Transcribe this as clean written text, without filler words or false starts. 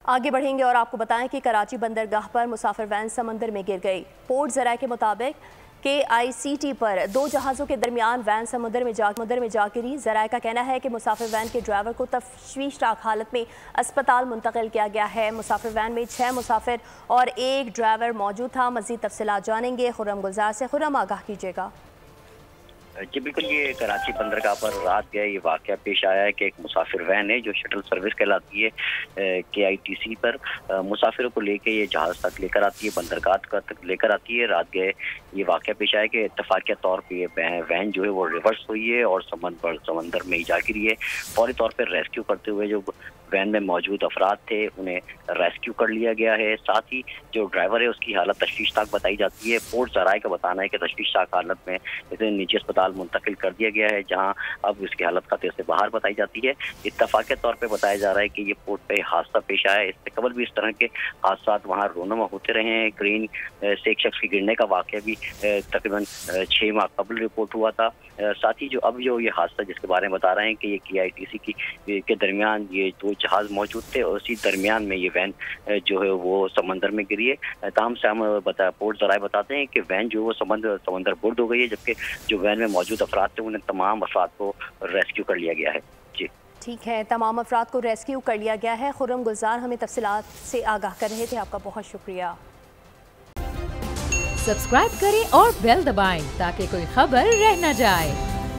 आगे बढ़ेंगे और आपको बताएं कि कराची बंदरगाह पर मुसाफिर वैन समंदर में गिर गई। पोर्ट ज़राए के मुताबिक KICT पर दो जहाज़ों के दरमियान वैन समुद्र में जा गिरी। ज़राए का कहना है कि मुसाफिर वैन के ड्राइवर को तशवीशनाक हालत में अस्पताल मुंतकिल किया गया है। मुसाफिर वैन में 6 मुसाफिर और 1 ड्राइवर मौजूद था। मज़ीद तफसीलात जानेंगे खुर्रम गुलजार से। खुर्रम, आगाह कीजिएगा। जी बिल्कुल, ये कराची बंदरगाह पर रात गए ये वाक़या पेश आया है कि एक मुसाफिर वैन है जो शटल सर्विस कहलाती है KITC पर मुसाफिरों को लेके ये जहाज़ तक लेकर आती है, बंदरगाह तक लेकर आती है। रात गए ये वाक़या पेश आया कि इत्तफाकिया तौर पे ये वैन जो है वो रिवर्स हुई है और समंदर में ही जा गिरी है। फौरी तौर पर रेस्क्यू करते हुए जो वैन में मौजूद अफराद थे उन्हें रेस्क्यू कर लिया गया है। साथ ही जो ड्राइवर है उसकी हालत तशवीशनाक बताई जाती है। पोर्ट ज़राए का बताना है कि तशवीशनाक हालत में इसे निजी अस्पताल मुंतकिल कर दिया गया है, जहां अब इसकी हालत खतरे से बाहर बताई जाती है। इत्तफाक़ी तौर पे बताया जा रहा है कि ये पोर्ट पे हादसा पेश आया है। इससे कबल भी इस तरह के हादसा वहाँ रोनुमा होते रहे हैं। क्रेन से एक शख्स के गिरने का वाक़या भी तकरीबन 6 माह कबल रिपोर्ट हुआ था। साथ ही अब जो ये हादसा जिसके बारे में बता रहे हैं कि ये KITC के दरमियान ये 2 जहाज़ मौजूद थे और उसी दरमियान में ये वैन जो है वो समंदर में गिरी है। ताहम से हम पोर्ट ज़राए बताते हैं कि वैन जो है वो समंदर बुर्द हो गई है, जबकि जो वैन में मौजूद अफराद थे उन्हें तमाम अफराद को रेस्क्यू कर लिया गया है। जी ठीक है, तमाम अफराद को रेस्क्यू कर लिया गया है। खुर्रम गुलजार हमें तफसीलात से आगाह कर रहे थे, आपका बहुत शुक्रिया। सब्सक्राइब करें और बेल दबाएं ताकि कोई खबर रह न जाए।